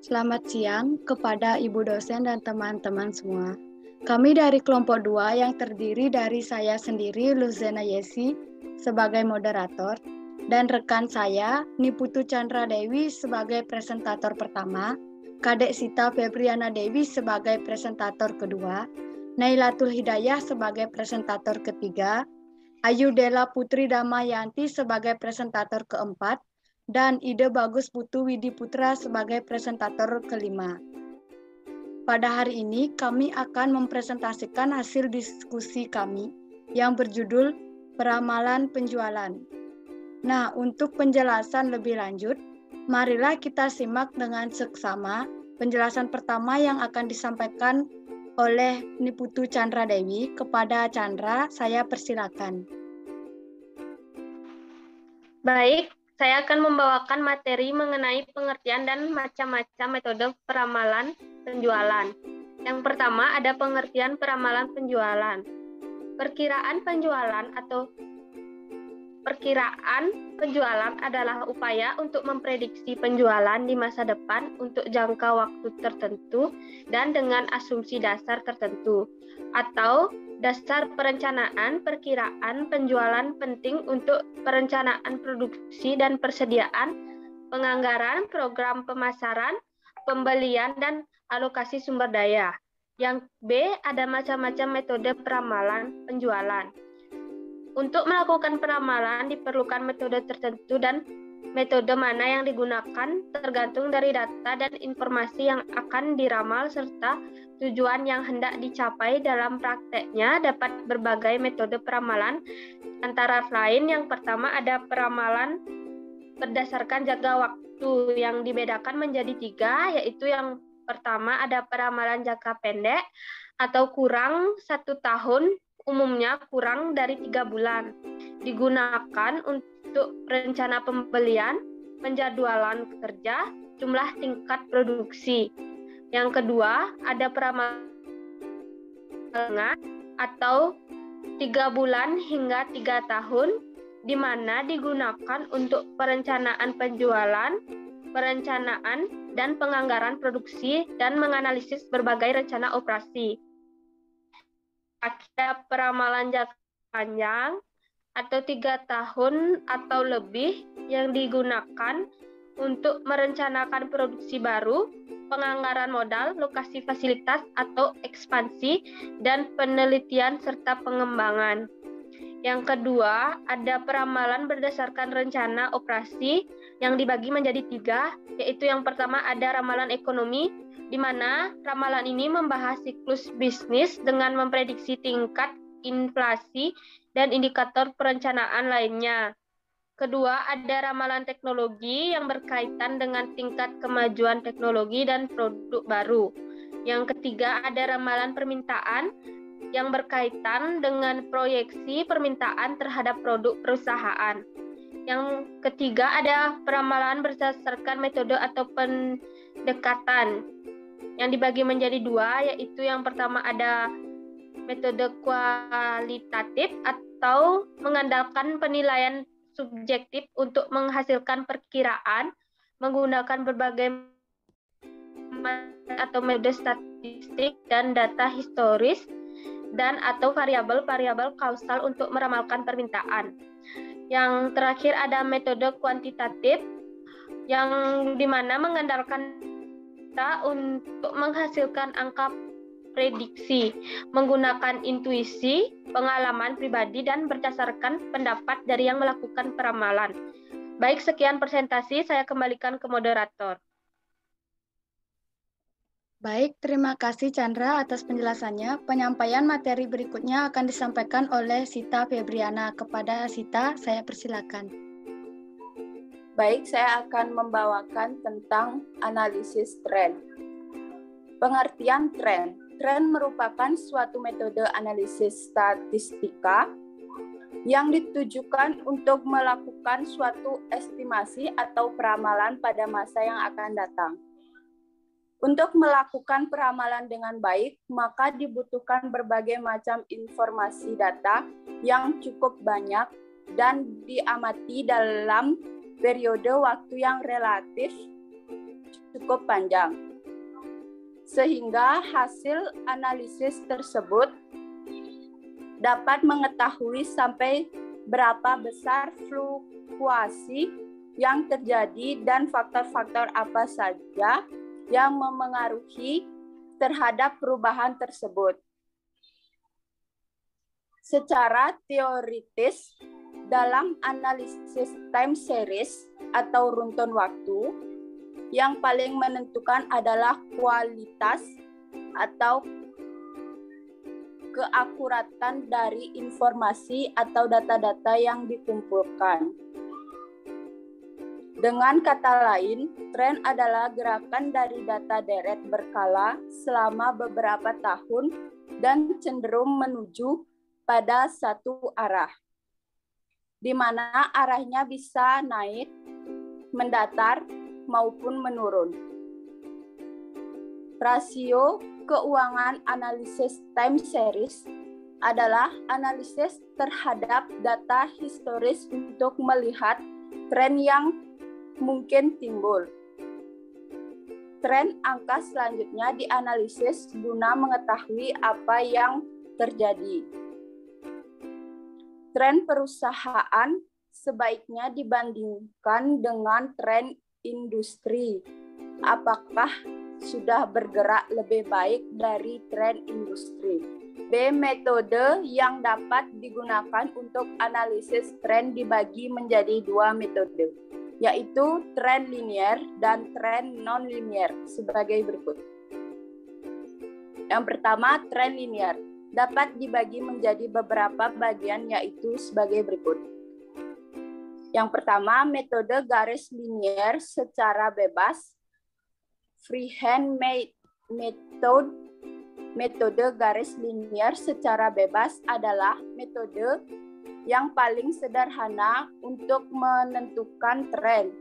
Selamat siang kepada Ibu dosen dan teman-teman semua. Kami dari kelompok 2 yang terdiri dari saya sendiri, Luzena Yesi, sebagai moderator, dan rekan saya, Niputu Chandra Dewi sebagai presentator pertama, Kadek Sita Febriana Dewi sebagai presentator kedua, Nailatul Hidayah sebagai presentator ketiga, Ayu Dela Putri Damayanti sebagai presentator keempat, dan Ide Bagus Putu Widi Putra sebagai presentator kelima. Pada hari ini kami akan mempresentasikan hasil diskusi kami yang berjudul Peramalan Penjualan. Nah, untuk penjelasan lebih lanjut, marilah kita simak dengan seksama penjelasan pertama yang akan disampaikan oleh Niputu Chandra Dewi. Kepada Chandra, saya persilakan. Baik, saya akan membawakan materi mengenai pengertian dan macam-macam metode peramalan penjualan. Yang pertama ada pengertian peramalan penjualan. Perkiraan penjualan atau perkiraan penjualan adalah upaya untuk memprediksi penjualan di masa depan untuk jangka waktu tertentu dan dengan asumsi dasar tertentu, atau dasar perencanaan perkiraan penjualan penting untuk perencanaan produksi dan persediaan, penganggaran, program pemasaran, pembelian, dan alokasi sumber daya. Yang B, ada macam-macam metode peramalan penjualan. Untuk melakukan peramalan diperlukan metode tertentu dan metode mana yang digunakan tergantung dari data dan informasi yang akan diramal serta tujuan yang hendak dicapai. Dalam prakteknya dapat berbagai metode peramalan, antara lain yang pertama ada peramalan berdasarkan jangka waktu yang dibedakan menjadi 3, yaitu yang pertama ada peramalan jangka pendek atau kurang 1 tahun, umumnya kurang dari 3 bulan, digunakan untuk rencana pembelian, penjadwalan kerja, jumlah tingkat produksi. Yang kedua, ada peramalan atau 3 bulan hingga 3 tahun, di mana digunakan untuk perencanaan penjualan, perencanaan dan penganggaran produksi, dan menganalisis berbagai rencana operasi. Ada peramalan jangka panjang atau 3 tahun atau lebih yang digunakan untuk merencanakan produksi baru, penganggaran modal, lokasi fasilitas atau ekspansi, dan penelitian serta pengembangan. Yang kedua, ada peramalan berdasarkan rencana operasi yang dibagi menjadi 3, yaitu yang pertama ada ramalan ekonomi, di mana ramalan ini membahas siklus bisnis dengan memprediksi tingkat inflasi dan indikator perencanaan lainnya. Kedua, ada ramalan teknologi yang berkaitan dengan tingkat kemajuan teknologi dan produk baru. Yang ketiga, ada ramalan permintaan yang berkaitan dengan proyeksi permintaan terhadap produk perusahaan. Yang ketiga, ada peramalan berdasarkan metode atau pendekatan yang dibagi menjadi 2, yaitu yang pertama ada metode kualitatif atau mengandalkan penilaian subjektif untuk menghasilkan perkiraan menggunakan berbagai atau metode statistik dan data historis dan atau variabel-variabel kausal untuk meramalkan permintaan. Yang terakhir ada metode kuantitatif yang dimana mengandalkan untuk menghasilkan angka prediksi menggunakan intuisi, pengalaman pribadi, dan berdasarkan pendapat dari yang melakukan peramalan. Baik, sekian presentasi, saya kembalikan ke moderator. Baik, terima kasih Chandra atas penjelasannya. Penyampaian materi berikutnya akan disampaikan oleh Sita Febriana. Kepada Sita, saya persilakan. Baik, saya akan membawakan tentang analisis tren. Pengertian tren. Tren merupakan suatu metode analisis statistika yang ditujukan untuk melakukan suatu estimasi atau peramalan pada masa yang akan datang. Untuk melakukan peramalan dengan baik, maka dibutuhkan berbagai macam informasi data yang cukup banyak dan diamati dalam periode waktu yang relatif cukup panjang. Sehingga hasil analisis tersebut dapat mengetahui sampai berapa besar fluktuasi yang terjadi dan faktor-faktor apa saja yang memengaruhi terhadap perubahan tersebut. Secara teoritis, dalam analisis time series atau runtun waktu, yang paling menentukan adalah kualitas atau keakuratan dari informasi atau data-data yang dikumpulkan. Dengan kata lain, tren adalah gerakan dari data deret berkala selama beberapa tahun dan cenderung menuju pada satu arah, di mana arahnya bisa naik, mendatar, maupun menurun. Rasio keuangan analisis time series adalah analisis terhadap data historis untuk melihat tren yang mungkin timbul. Tren angka selanjutnya dianalisis guna mengetahui apa yang terjadi. Tren perusahaan sebaiknya dibandingkan dengan tren industri. Apakah sudah bergerak lebih baik dari tren industri? B. Metode yang dapat digunakan untuk analisis tren dibagi menjadi dua metode, yaitu tren linear dan tren non-linear sebagai berikut. Yang pertama, tren linear dapat dibagi menjadi beberapa bagian, yaitu sebagai berikut. Yang pertama, metode garis linear secara bebas. Freehand method. Metode garis linear secara bebas adalah metode yang paling sederhana untuk menentukan tren.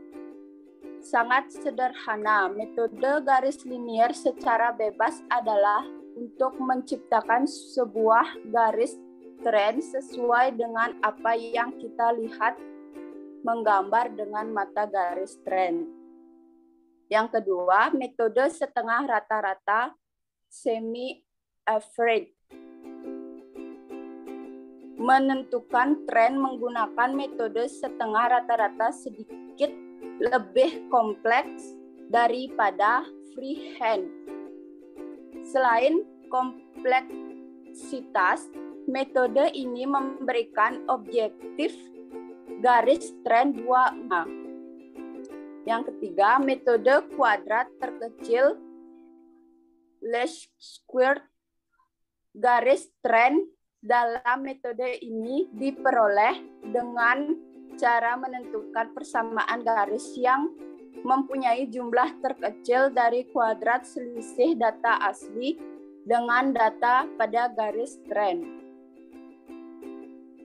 Sangat sederhana, metode garis linear secara bebas adalah untuk menciptakan sebuah garis tren sesuai dengan apa yang kita lihat menggambar dengan mata garis tren. Yang kedua, metode setengah rata-rata, semi-average. Menentukan tren menggunakan metode setengah rata-rata sedikit lebih kompleks daripada freehand. Selain kompleksitas, metode ini memberikan objektif garis tren 2A. Yang ketiga, metode kuadrat terkecil, least square. Garis tren dalam metode ini diperoleh dengan cara menentukan persamaan garis yang mempunyai jumlah terkecil dari kuadrat selisih data asli dengan data pada garis tren.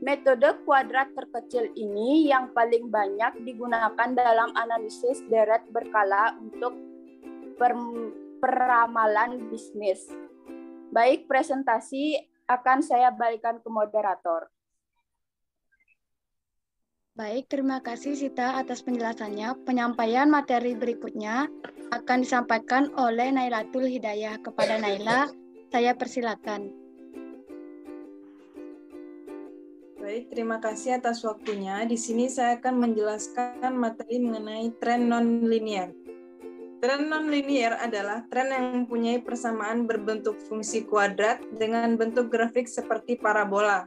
Metode kuadrat terkecil ini yang paling banyak digunakan dalam analisis deret berkala untuk peramalan bisnis. Baik, presentasi akan saya balikan ke moderator. Baik, terima kasih Sita atas penjelasannya. Penyampaian materi berikutnya akan disampaikan oleh Nailatul Hidayah. Kepada Naila, saya persilakan. Baik, terima kasih atas waktunya. Di sini saya akan menjelaskan materi mengenai tren non-linear. Tren non-linear adalah tren yang mempunyai persamaan berbentuk fungsi kuadrat dengan bentuk grafik seperti parabola.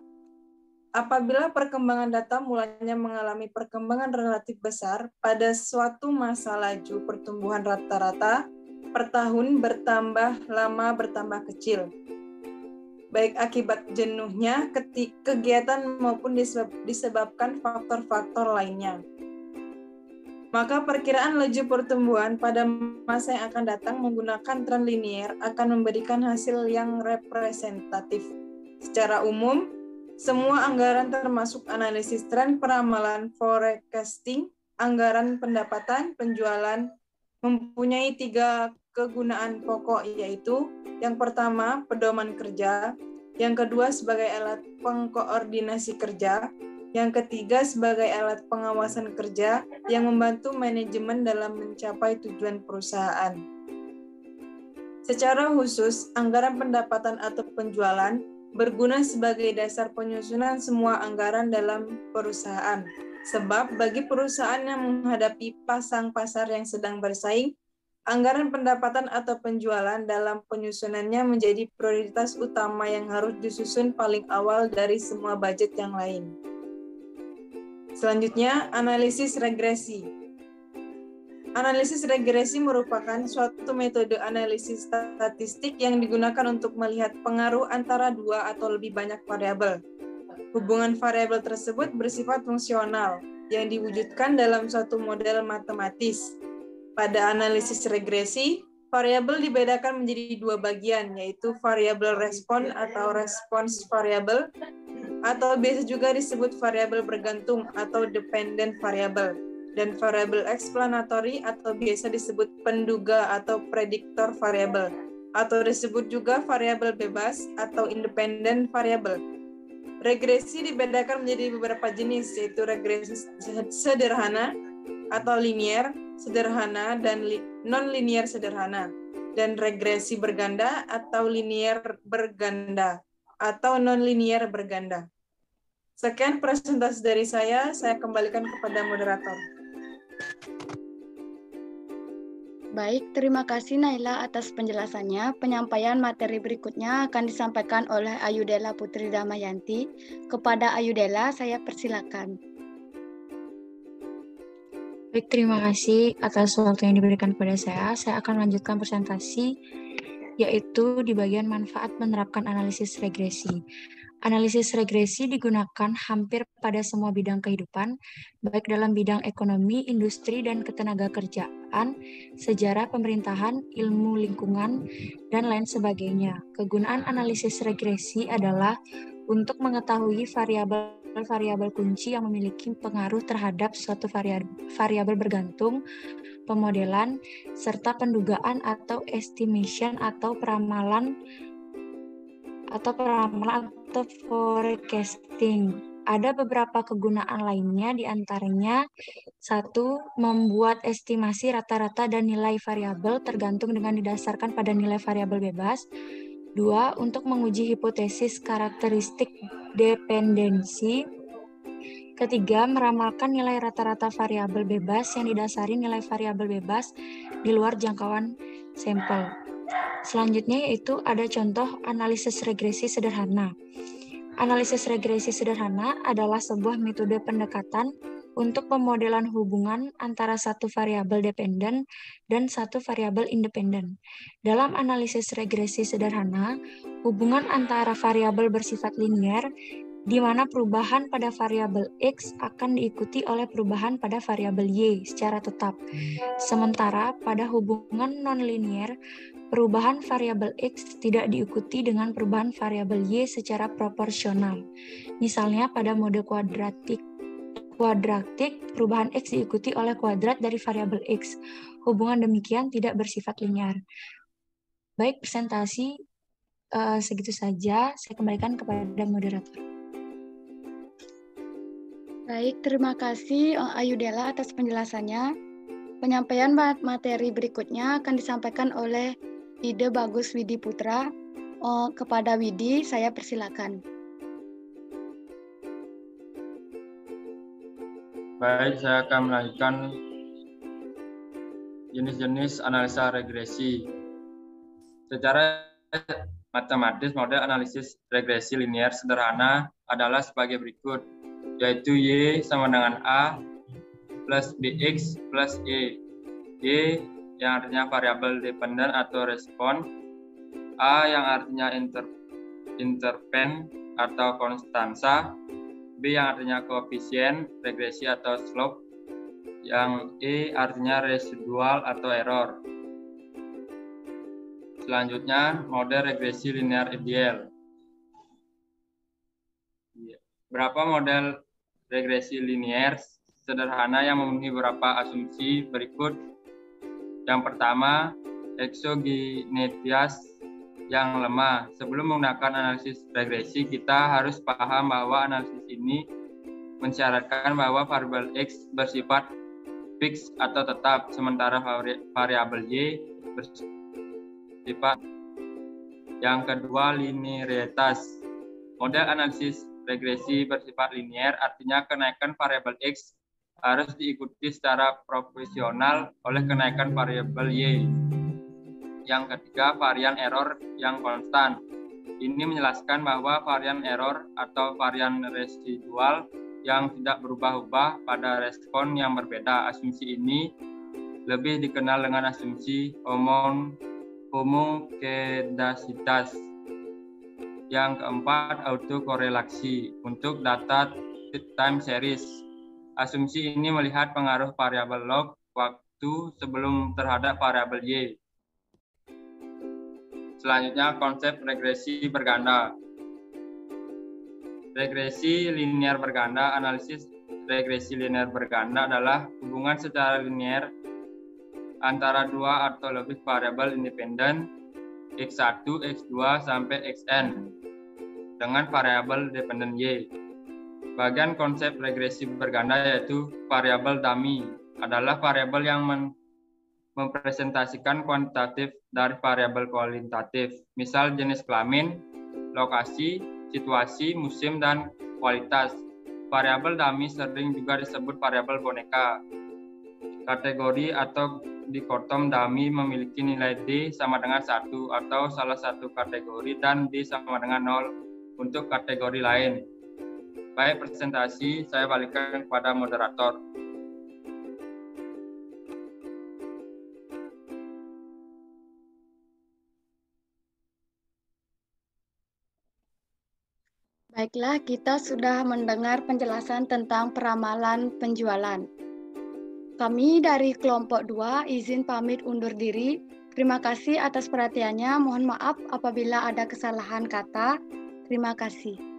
Apabila perkembangan data mulanya mengalami perkembangan relatif besar pada suatu masa laju pertumbuhan rata-rata per tahun bertambah lama bertambah kecil, baik akibat jenuhnya kegiatan maupun disebabkan faktor-faktor lainnya. Maka perkiraan laju pertumbuhan pada masa yang akan datang menggunakan tren linear akan memberikan hasil yang representatif. Secara umum, semua anggaran termasuk analisis tren, peramalan, forecasting, anggaran pendapatan, penjualan, mempunyai 3 kegunaan pokok, yaitu yang pertama, pedoman kerja, yang kedua sebagai alat pengkoordinasi kerja, Yang ketiga, sebagai alat pengawasan kerja yang membantu manajemen dalam mencapai tujuan perusahaan. Secara khusus, anggaran pendapatan atau penjualan berguna sebagai dasar penyusunan semua anggaran dalam perusahaan. Sebab bagi perusahaan yang menghadapi pasang pasar yang sedang bersaing, anggaran pendapatan atau penjualan dalam penyusunannya menjadi prioritas utama yang harus disusun paling awal dari semua budget yang lain. Selanjutnya, analisis regresi. Analisis regresi merupakan suatu metode analisis statistik yang digunakan untuk melihat pengaruh antara dua atau lebih banyak variabel. Hubungan variabel tersebut bersifat fungsional yang diwujudkan dalam suatu model matematis. Pada analisis regresi, variabel dibedakan menjadi dua bagian, yaitu variabel respon atau response variable, atau biasa juga disebut variabel bergantung atau dependent variable, dan variabel explanatory atau biasa disebut penduga atau prediktor variabel, atau disebut juga variabel bebas atau independent variable. Regresi dibedakan menjadi beberapa jenis, yaitu regresi sederhana atau linear, sederhana, dan non-linear sederhana, dan regresi berganda atau linear berganda, atau non-linear berganda. Sekian presentasi dari saya kembalikan kepada moderator. Baik, terima kasih Naila atas penjelasannya. Penyampaian materi berikutnya akan disampaikan oleh Ayudela Putri Damayanti. Kepada Ayudela, saya persilakan. Baik, terima kasih atas waktu yang diberikan kepada saya. Saya akan melanjutkan presentasi, yaitu di bagian manfaat menerapkan analisis regresi. Analisis regresi digunakan hampir pada semua bidang kehidupan, baik dalam bidang ekonomi, industri, dan ketenaga kerjaan, sejarah pemerintahan, ilmu lingkungan, dan lain sebagainya. Kegunaan analisis regresi adalah untuk mengetahui variabel kunci yang memiliki pengaruh terhadap suatu variabel bergantung, pemodelan, serta pendugaan atau estimation atau peramalan atau forecasting. Ada beberapa kegunaan lainnya, diantaranya 1. Membuat estimasi rata-rata dan nilai variabel tergantung dengan didasarkan pada nilai variabel bebas. 2. Untuk menguji hipotesis karakteristik dependensi. 3. Meramalkan nilai rata-rata variabel bebas yang didasari nilai variabel bebas di luar jangkauan sampel. Selanjutnya yaitu ada contoh analisis regresi sederhana. Analisis regresi sederhana adalah sebuah metode pendekatan untuk pemodelan hubungan antara satu variabel dependen dan satu variabel independen. Dalam analisis regresi sederhana, hubungan antara variabel bersifat linear di mana perubahan pada variabel X akan diikuti oleh perubahan pada variabel Y secara tetap. Sementara pada hubungan non-linear, perubahan variabel X tidak diikuti dengan perubahan variabel Y secara proporsional. Misalnya pada mode kuadratik, perubahan X diikuti oleh kuadrat dari variabel X. Hubungan demikian tidak bersifat linear. Baik, presentasi segitu saja. Saya kembalikan kepada moderator. Baik, terima kasih Ayudela atas penjelasannya. Penyampaian materi berikutnya akan disampaikan oleh Ide Bagus Widi Putra. Kepada Widi, saya persilakan. Baik, saya akan melanjutkan jenis-jenis analisa regresi. Secara matematis, model analisis regresi linear sederhana adalah sebagai berikut, yaitu Y sama dengan A plus BX plus Y. Y yang artinya variabel dependen atau respon, A yang artinya interpen atau konstansa, B yang artinya koefisien regresi atau slope, yang E artinya residual atau error. Selanjutnya, model regresi linear ideal. Berapa model regresi linear sederhana yang memenuhi beberapa asumsi berikut. Yang pertama, exogeneitas yang lemah. Sebelum menggunakan analisis regresi, kita harus paham bahwa analisis ini mensyaratkan bahwa variabel X bersifat fix atau tetap, sementara variabel Y bersifat. Yang kedua, linearitas. Model analisis regresi bersifat linear artinya kenaikan variabel X harus diikuti secara proporsional oleh kenaikan variabel Y. Yang ketiga, varian error yang konstan. Ini menjelaskan bahwa varian error atau varian residual yang tidak berubah-ubah pada respon yang berbeda. Asumsi ini lebih dikenal dengan asumsi homokedasitas. Yang keempat, autokorelasi untuk data time series. Asumsi ini melihat pengaruh variabel log waktu sebelum terhadap variabel Y. Selanjutnya, konsep regresi berganda. Regresi linear berganda. Analisis regresi linear berganda adalah hubungan secara linear antara dua atau lebih variabel independen X1, X2, sampai Xn dengan variabel dependen Y. Bagian konsep regresi berganda yaitu variabel dummy adalah variabel yang mempresentasikan kuantitatif dari variabel kualitatif, misal jenis kelamin, lokasi, situasi, musim, dan kualitas. Variabel dummy sering juga disebut variabel boneka. Kategori atau dikotom dummy memiliki nilai D sama dengan 1 atau salah satu kategori dan D sama dengan 0 untuk kategori lain. Baik, presentasi saya balikan kepada moderator. Baiklah, kita sudah mendengar penjelasan tentang peramalan penjualan. Kami dari kelompok 2 izin pamit undur diri. Terima kasih atas perhatiannya. Mohon maaf apabila ada kesalahan kata. Terima kasih.